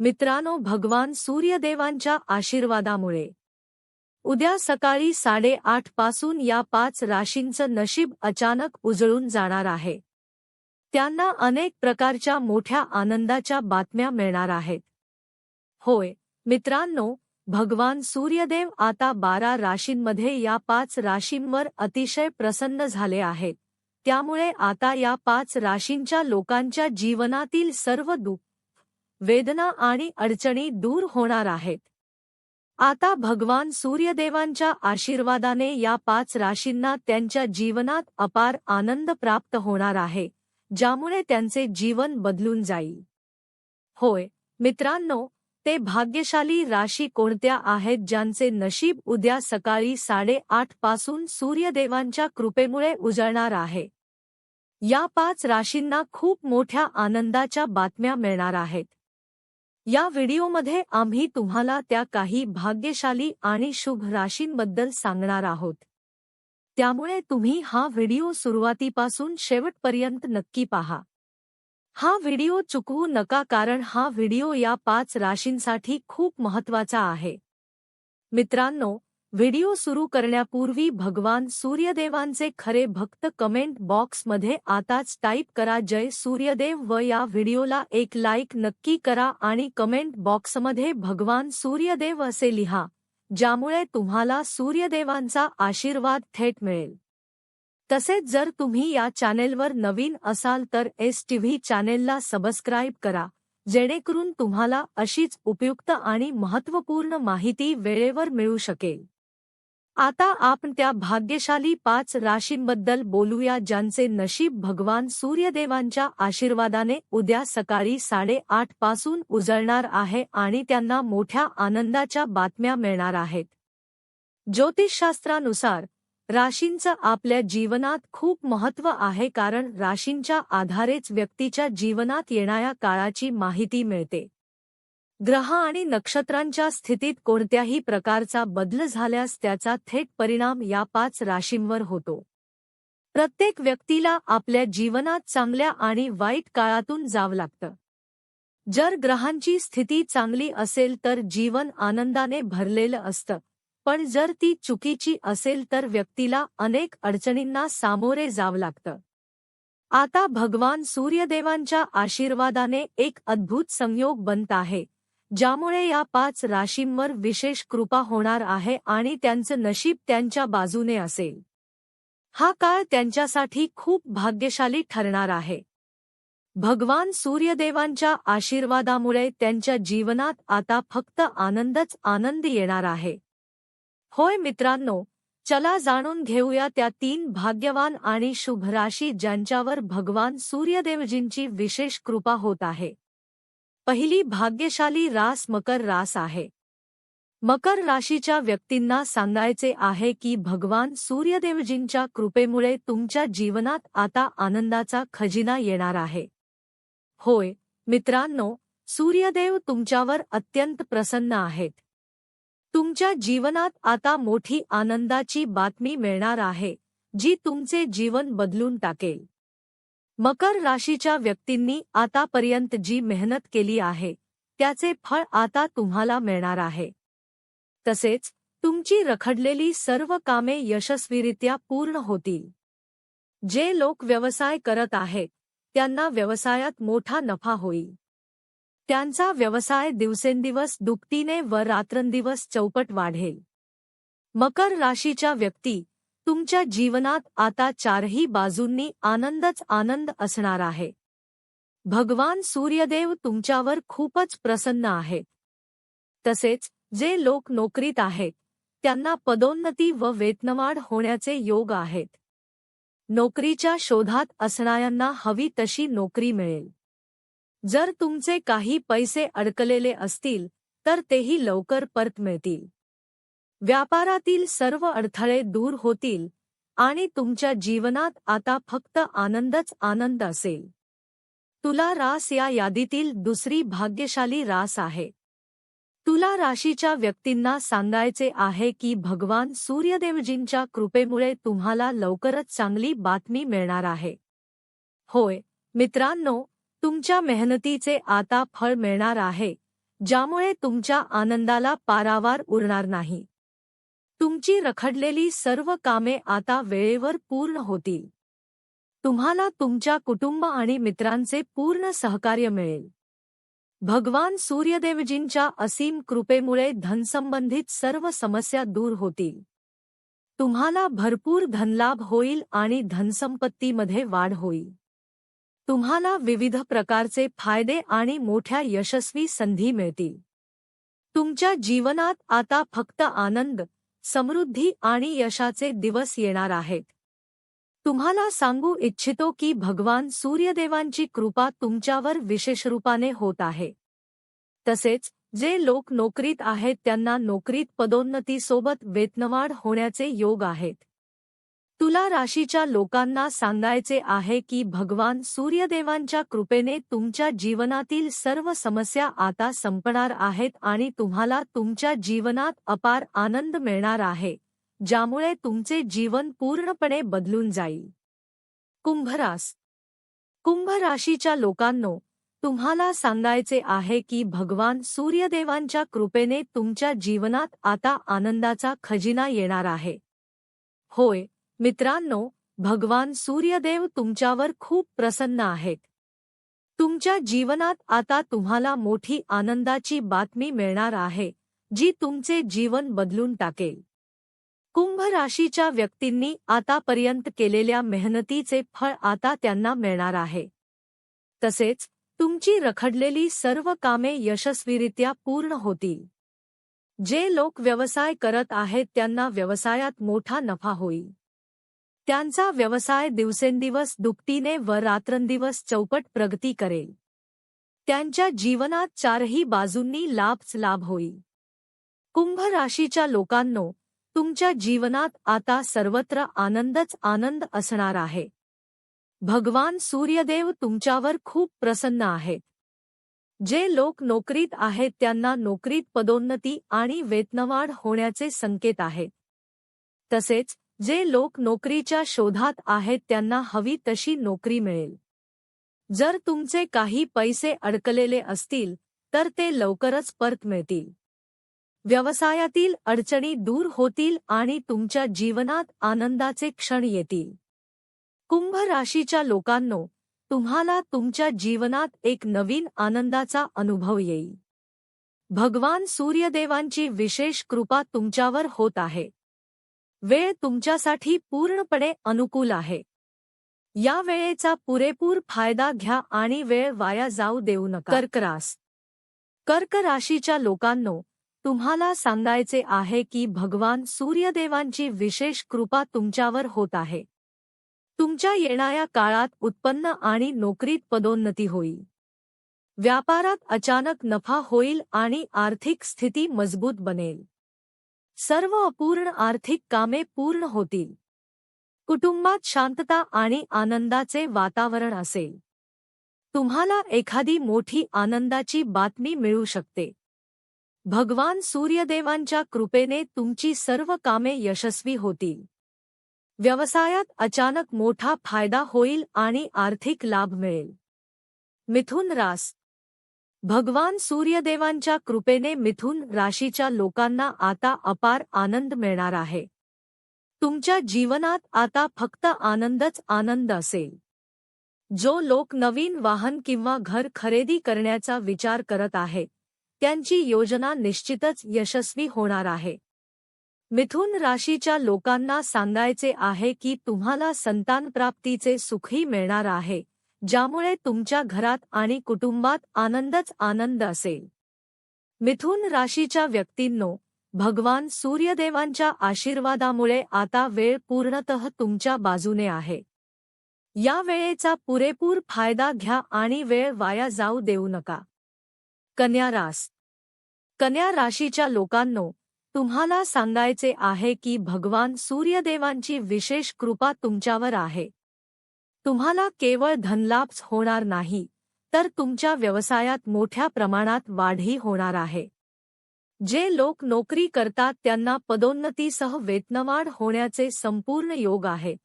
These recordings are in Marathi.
मित्रांनो, भगवान सूर्यदेवांच्या आशीर्वादामुळे उद्या सकाळी 8:30 पासून या 5 राशींचं नशीब अचानक उजळून जाणार आहे. त्यांना अनेक प्रकारच्या मोठ्या आनंदाच्या बातम्या मिळणार आहेत. होय मित्रांनो, भगवान सूर्यदेव आता 12 राशींमध्ये या 5 राशींवर अतिशय प्रसन्न झाले आहेत. त्यामुळे आता या 5 राशींच्या लोकांच्या जीवनातील सर्व दुःख, वेदना आणि अडचणी दूर होणार आहेत. आता भगवान सूर्यदेवांच्या आशीर्वादाने या 5 राशींना त्यांच्या जीवनात अपार आनंद प्राप्त होणार आहे, ज्यामुळे त्यांचे जीवन बदलून जाईल. होय मित्रांनो, ते भाग्यशाली राशी कोणत्या आहेत ज्यांचे नशीब उद्या सकाळी 8:30 पासून सूर्यदेवांच्या कृपेमुळे उजळणार आहे? या 5 राशींना खूप मोठ्या आनंदाच्या बातम्या मिळणार आहेत. या व्हिडिओमध्ये आम्ही तुम्हाला त्या काही भाग्यशाली आणि शुभ राशींबद्दल सांगणार आहोत. त्यामुळे तुम्ही हा व्हिडिओ सुरुवातीपासून शेवटपर्यंत नक्की पहा. हा व्हिडिओ चुकवू नका, कारण हा व्हिडिओ या 5 राशींसाठी खूप महत्त्वाचा आहे. मित्रांनो, व्हिडिओ सुरू करण्यापूर्वी भगवान सूर्यदेवांचे खरे भक्त कमेंट बॉक्समध्ये आताच टाईप करा जय सूर्यदेव व या व्हिडिओला एक लाईक नक्की करा आणि कमेंट बॉक्समध्ये भगवान सूर्यदेव असे लिहा, ज्यामुळे तुम्हाला सूर्यदेवांचा आशीर्वाद थेट मिळेल. तसेच जर तुम्ही या चॅनेलवर नवीन असाल तर STV चॅनेलला सबस्क्राईब करा, जेणेकरून तुम्हाला अशीच उपयुक्त आणि महत्त्वपूर्ण माहिती वेळेवर मिळू शकेल. आता आपण त्या भाग्यशाली 5 राशींबद्दल बोलूया ज्यांचे नशीब भगवान सूर्यदेवांच्या आशीर्वादाने उद्या सकाळी 8:30 पासून उजळणार आहे आणि त्यांना मोठ्या आनंदाच्या बातम्या मिळणार आहेत. ज्योतिषशास्त्रानुसार राशींचं आपल्या जीवनात खूप महत्त्व आहे, कारण राशींच्या आधारेच व्यक्तीच्या जीवनात येणाऱ्या काळाची माहिती मिळते. ग्रह आणि नक्षत्रांच्या स्थितीत कोणत्याही प्रकारचा बदल झाल्यास त्याचा थेट परिणाम या 5 राशींवर होतो. प्रत्येक व्यक्तीला आपल्या जीवनात चांगल्या आणि वाईट काळातून जावं लागतं. जर ग्रहांची स्थिती चांगली असेल तर जीवन आनंदाने भरलेलं असतं, पण जर ती चुकीची असेल तर व्यक्तीला अनेक अडचणींना सामोरे जावं लागतं. आता भगवान सूर्यदेवांच्या आशीर्वादाने एक अद्भुत संयोग बनत आहे, ज्यामुळे या 5 राशींवर विशेष कृपा होणार आहे आणि त्यांचं नशीब त्यांच्या बाजूने असेल. हा काळ त्यांच्यासाठी खूप भाग्यशाली ठरणार आहे. भगवान सूर्यदेवांच्या आशीर्वादामुळे त्यांच्या जीवनात आता फक्त आनंदच आनंद येणार आहे. होय मित्रांनो, चला जाणून घेऊया त्या 3 भाग्यवान आणि शुभ राशी ज्यांच्यावर भगवान सूर्यदेवजींची विशेष कृपा होत आहे. पहिली भाग्यशाली रास मकर रास आहे. मकर राशीच्या व्यक्तींना सांगायचे आहे की भगवान सूर्यदेवजींच्या कृपेमुळे तुमच्या जीवनात आता आनंदाचा खजिना येणार आहे. होय मित्रांनो, सूर्यदेव तुमच्यावर अत्यंत प्रसन्न आहेत. तुमच्या जीवनात आता मोठी आनंदाची बातमी मिळणार आहे, जी तुमचे जीवन बदलून टाकेल. मकर राशीच्या व्यक्तींनी आतापर्यंत जी मेहनत केली आहे, त्याचे फळ आता तुम्हाला मिळणार आहे. तसेच तुमची रखडलेली सर्व कामे यशस्वीरित्या पूर्ण होतील. जे लोक व्यवसाय करत आहेत, त्यांना व्यवसायात मोठा नफा होईल. त्यांचा व्यवसाय दिवसेंदिवस दुपटीने व रात्रंदिवस चौपट वाढेल. मकर राशीच्या व्यक्ती, तुमच्या जीवनात आता 4ही बाजूंनी आनंदच आनंद असणार आहे. भगवान सूर्यदेव तुमच्यावर खूपच प्रसन्न आहेत. तसेच जे लोक नोकरीत आहेत, त्यांना पदोन्नती व वेतनवाढ होण्याचे योग आहेत. नोकरीच्या शोधात असणाऱ्यांना हवी तशी नोकरी मिळेल. जर तुमचे काही पैसे अडकलेले असतील तर तेही लवकर परत मिळतील. व्यापारातील सर्व अडथळे दूर होतील आणि तुमच्या जीवनात आता फक्त आनंदच आनंद असेल. तुला रास या यादीतील दुसरी भाग्यशाली रास आहे. तुला राशीच्या व्यक्तींना सांगायचे आहे की भगवान सूर्यदेवजींच्या कृपेमुळे तुम्हाला लवकरच चांगली बातमी मिळणार आहे. होय मित्रांनो, तुमच्या मेहनतीचे आता फळ मिळणार आहे, ज्यामुळे तुमच्या आनंदाला पारावार उरणार नाही. तुमची रखडलेली सर्व कामे आता वेळेवर पूर्ण होतील. तुम्हाला तुमच्या कुटुंब आणि मित्रांचे पूर्ण सहकार्य मिळेल. भगवान सूर्यदेवजींच्या असीम कृपेमुळे धनसंबंधित सर्व समस्या दूर होतील. तुम्हाला भरपूर धनलाभ होईल आणि धनसंपत्तीमध्ये वाढ होईल. तुम्हाला विविध प्रकारचे फायदे आणि मोठ्या यशस्वी संधी मिळतील. तुमच्या जीवनात आता फक्त आनंद, समृद्धी आणि यशाचे दिवस येणार आहेत. तुम्हाला सांगू इच्छितो की भगवान सूर्यदेवांची कृपा तुमच्यावर विशेष रूपाने होत आहे. तसेच जे लोक नोकरीत आहेत त्यांना नोकरीत पदोन्नतीसोबत वेतनवाढ होण्याचे योग आहेत. तुला राशीच्या लोकांना सांगायचे आहे की भगवान सूर्यदेवांच्या कृपेने तुमच्या जीवनातील सर्व समस्या आता संपणार आहेत आणि तुम्हाला तुमच्या जीवनात अपार आनंद मिळणार आहे, ज्यामुळे तुमचे जीवन पूर्णपणे बदलून जाईल. कुंभ राशीच्या लोकांनो, तुम्हाला सांगायचे आहे की भगवान सूर्यदेवांच्या कृपेने तुमच्या जीवनात आता आनंदाचा खजिना येणार आहे. होय मित्रांनो, भगवान सूर्यदेव तुमच्यावर खूप प्रसन्न आहेत. तुमच्या जीवनात आता तुम्हाला मोठी आनंदाची बातमी मिळणार आहे, जी तुमचे जीवन बदलून टाकेल. कुंभ राशीच्या व्यक्तींनी आतापर्यंत केलेल्या मेहनतीचे फळ आता त्यांना मिळणार आहे. तसेच तुमची रखडलेली सर्व कामे यशस्वीरित्या पूर्ण होतील. जे लोक व्यवसाय करत आहेत त्यांना व्यवसायात मोठा नफा होईल. त्यांचा व्यवसाय दिवसेंदिवस दुपटीने व रात्रंदिवस चौपट प्रगती करेल. त्यांच्या जीवनात चारही बाजूंनी लाभच लाभ होईल. कुंभ राशीच्या लोकांनो, तुमच्या जीवनात आता सर्वत्र आनंदच आनंद असणार आहे. भगवान सूर्यदेव तुमच्यावर खूप प्रसन्न आहेत. जे लोक नोकरीत आहेत त्यांना नोकरीत पदोन्नती आणि वेतनवाढ होण्याचे संकेत आहेत. तसेच जे लोक नोकरीच्या शोधात आहेत त्यांना हवी तशी नोकरी मिळेल. जर तुमचे काही पैसे अडकलेले असतील तर ते लवकरच परत मिळतील. व्यवसायातील अडचणी दूर होतील आणि तुमच्या जीवनात आनंदाचे क्षण येतील. कुंभ राशीच्या लोकांनो, तुम्हाला तुमच्या जीवनात एक नवीन आनंदाचा अनुभव येईल. भगवान सूर्यदेवांची विशेष कृपा तुमच्यावर होत आहे. वेळ तुमच्यासाठी पूर्णपणे अनुकूल आहे. या वेळेचा पुरेपूर फायदा घ्या आणि वेळ वाया जाऊ देऊ नका. कर्क राशीच्या लोकांनो, तुम्हाला सांगायचे आहे की भगवान सूर्यदेवांची विशेष कृपा तुमच्यावर होत आहे. तुमच्या येणाऱ्या काळात उत्पन्न आणि नोकरीत पदोन्नती होईल. व्यापारात अचानक नफा होईल आणि आर्थिक स्थिती मजबूत बनेल. सर्व अपूर्ण आर्थिक कामे पूर्ण होतील. कुटुंबात शांतता आणि आनंदाचे वातावरण असेल. तुम्हाला एखादी मोठी आनंदाची बातमी मिळू शकते. भगवान सूर्यदेवांच्या कृपेने तुमची सर्व कामे यशस्वी होतील. व्यवसायात अचानक मोठा फायदा होईल आणि आर्थिक लाभ मिळेल. मिथुन रास भगवान सूर्यदेवांच्या कृपेने मिथुन राशीच्या लोकांना आता अपार आनंद मिळणार आहे. तुमच्या जीवनात आता फक्त आनंदच आनंद असेल. जो लोक नवीन वाहन किंवा घर खरेदी करण्याचा विचार करत आहेत, त्यांची योजना निश्चितच यशस्वी होणार आहे. मिथुन राशीच्या लोकांना सांगायचे आहे की तुम्हाला संतानप्राप्तीचे सुखही मिळणार आहे, ज्यामुळे तुमच्या घरात आणि कुटुंबात आनंदच आनंद असेल. मिथुन राशीच्या व्यक्तींनो, भगवान सूर्यदेवांच्या आशीर्वादामुळे आता वेळ पूर्णतः तुमच्या बाजूने आहे. या वेळेचा पुरेपूर फायदा घ्या आणि वेळ वाया जाऊ देऊ नका. कन्या राशीच्या लोकांनो, तुम्हाला सांगायचे आहे की भगवान सूर्यदेवांची विशेष कृपा तुमच्यावर आहे. तुम्हाला केवळ धनलाभच होणार नाही, तर तुमच्या व्यवसायात मोठ्या प्रमाणात वाढही होणार आहे. जे लोक नोकरी करतात त्यांना पदोन्नतीसह वेतनवाढ होण्याचे संपूर्ण योग आहेत.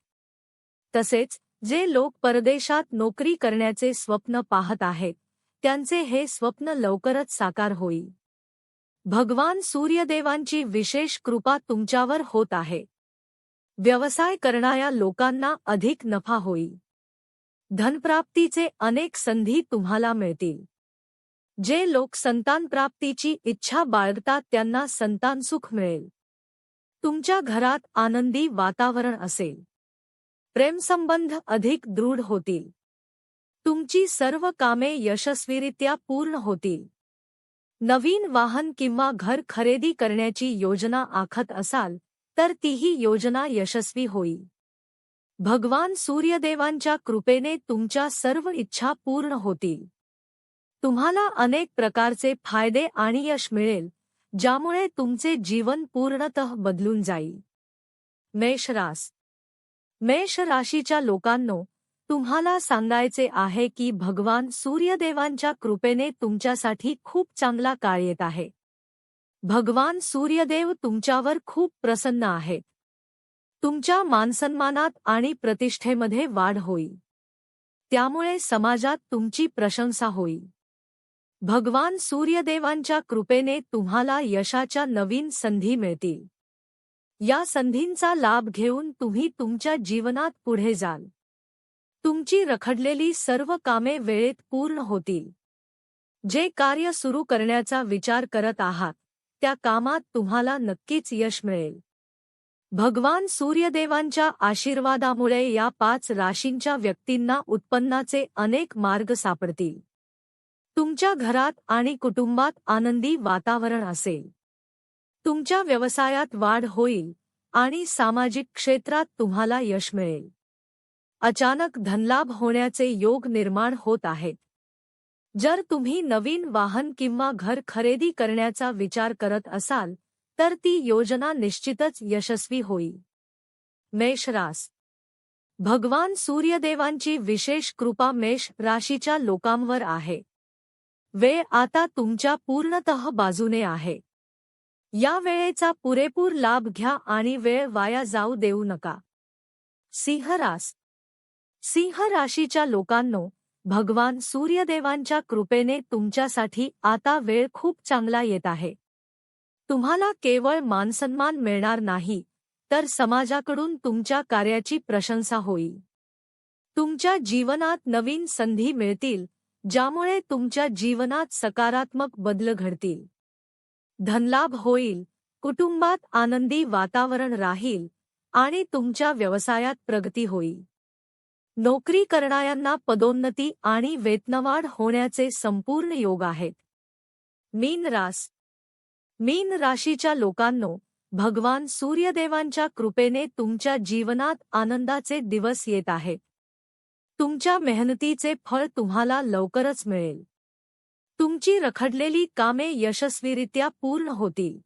तसेच जे लोक परदेशात नोकरी करण्याचे स्वप्न पाहत आहेत, त्यांचे हे स्वप्न लवकरच साकार होईल. भगवान सूर्यदेवांची विशेष कृपा तुमच्यावर होत आहे. व्यवसाय करणाऱ्या लोकांना अधिक नफा होईल. धनप्राप्तीचे अनेक संधी तुम्हाला मिळतील. जे लोक संतानप्राप्तीची इच्छा बाळगतात त्यांना संतानसुख मिळेल. तुमच्या घरात आनंदी वातावरण असेल. प्रेमसंबंध अधिक दृढ होतील. तुमची सर्व कामे यशस्वीरित्या पूर्ण होतील. नवीन वाहन किंवा घर खरेदी करण्याची योजना आखत असाल तर तीही योजना यशस्वी होईल. भगवान सूर्यदेवांच्या कृपेने तुमच्या सर्व इच्छा पूर्ण होतील. तुम्हाला अनेक प्रकारचे फायदे आणि यश मिळेल, ज्यामुळे तुमचे जीवन पूर्णतः बदलून जाईल. मेष राशीच्या लोकांनो, तुम्हाला सांगायचे आहे की भगवान सूर्यदेवांच्या कृपेने तुमच्यासाठी खूप चांगला काळ येत आहे. भगवान सूर्यदेव तुमच्यावर खूप प्रसन्न आहेत. तुमच्या मानसन्मानात आणि प्रतिष्ठेमध्ये वाढ होईल. त्यामुळे समाजात तुमची प्रशंसा होईल. भगवान सूर्यदेवांच्या कृपेने तुम्हाला यशाच्या नवीन संधी मिळतील. या संधींचा लाभ घेऊन तुम्ही तुमच्या जीवनात पुढे जाल. तुमची रखडलेली सर्व कामे वेळेत पूर्ण होतील. जे कार्य सुरू करण्याचा विचार करत आहात त्या कामात तुम्हाला नक्कीच यश मिळेल. भगवान सूर्यदेवांच्या आशीर्वादामुळे या 5 राशींच्या व्यक्तींना उत्पन्नाचे अनेक मार्ग सापडतील. तुमच्या घरात आणि कुटुंबात आनंदी वातावरण असेल. तुमच्या व्यवसायात वाढ होईल आणि सामाजिक क्षेत्रात तुम्हाला यश मिळेल. अचानक धनलाभ होण्याचे योग निर्माण होत आहेत. जर तुम्ही नवीन वाहन किंवा घर खरेदी करण्याचा विचार करत असाल तर ती योजना निश्चितच यशस्वी होईल. मेष रास. भगवान सूर्यदेवांची विशेष कृपा मेष राशीच्या लोकांवर आहे. वेळ आता तुमच्या पूर्णतः बाजूने आहे. या वेळेचा पुरेपूर लाभ घ्या आणि वेळ वाया जाऊ देऊ नका. सिंह राशीच्या लोकांनो, भगवान सूर्यदेवांच्या कृपेने तुमच्यासाठी आता वेळ खूप चांगला येत आहे. तुम्हाला केवळ मानसन्मान मिळणार नाही तर समाजाकडून तुमच्या कार्याची प्रशंसा होईल. तुमच्या जीवनात नवीन संधी मिळतील, ज्यामुळे तुमच्या जीवनात सकारात्मक बदल घडतील. धनलाभ होईल, कुटुंबात आनंदी वातावरण राहील आणि तुमच्या व्यवसायात प्रगती होईल. नोकरी करणाऱ्यांना पदोन्नती आणि वेतनवाढ होण्याचे संपूर्ण योग आहेत. मीन राशीच्या लोकांनो, भगवान सूर्यदेवांच्या कृपेने तुमच्या जीवनात आनंदाचे दिवस येत आहेत. तुमच्या मेहनतीचे फळ तुम्हाला लवकरच मिळेल. तुमची रखडलेली कामे यशस्वीरित्या पूर्ण होतील.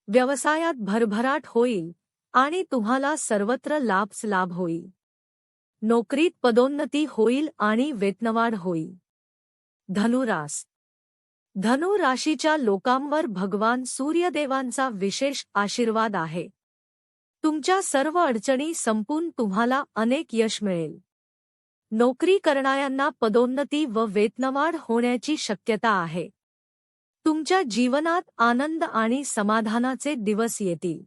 व्यवसायात भरभराट होईल आणि तुम्हाला सर्वत्र लाभ होईल. नोकरीत पदोन्नती होईल आणि वेतनवाढ होईल. धनु राशीच्या लोकांवर भगवान सूर्यदेवांचा विशेष आशीर्वाद आहे. तुमच्या सर्व अडचणी संपून तुम्हाला अनेक यश मिळेल. नोकरी करणाऱ्यांना पदोन्नती व वेतनवाढ होण्याची शक्यता आहे. तुमच्या जीवनात आनंद आणि समाधानाचे दिवस येतील.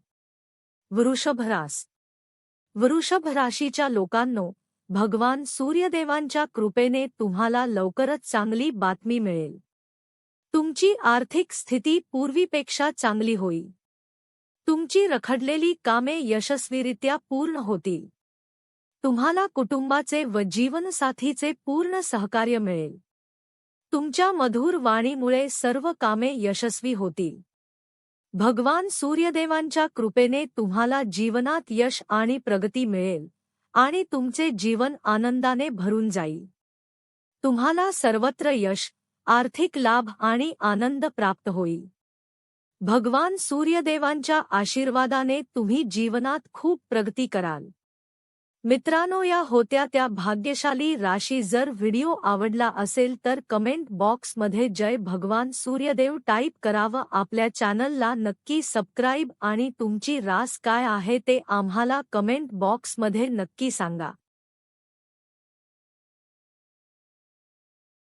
वृषभ राशीच्या लोकांनो, भगवान सूर्यदेवांच्या कृपेने तुम्हाला लवकरच चांगली बातमी मिळेल. तुमची आर्थिक स्थिती पूर्वीपेक्षा चांगली होईल. तुमची रखडलेली कामे यशस्वीरित्या पूर्ण होतील. तुम्हाला कुटुंबाचे व जीवनसाथीचे पूर्ण सहकार्य मिळेल. तुमच्या मधुर वाणीमुळे सर्व कामे यशस्वी होतील. भगवान सूर्यदेवांच्या कृपेने तुम्हाला जीवनात यश आणि प्रगती मिळेल आणि तुमचे जीवन आनंदाने भरून जाईल. तुम्हाला सर्वत्र यश, आर्थिक लाभ आणि आनंद प्राप्त होईल. भगवान सूर्यदेवांच्या आशीर्वादाने तुम्ही जीवनात खूप प्रगती कराल. मित्रांनो, या होत्या त्या भाग्यशाली राशी. जर व्हिडिओ आवडला असेल तर कमेंट बॉक्समध्ये जय भगवान सूर्यदेव टाईप करावं. आपल्या चॅनलला नक्की सबस्क्राईब आणि तुमची रास काय आहे ते आम्हाला कमेंट बॉक्समध्ये नक्की सांगा.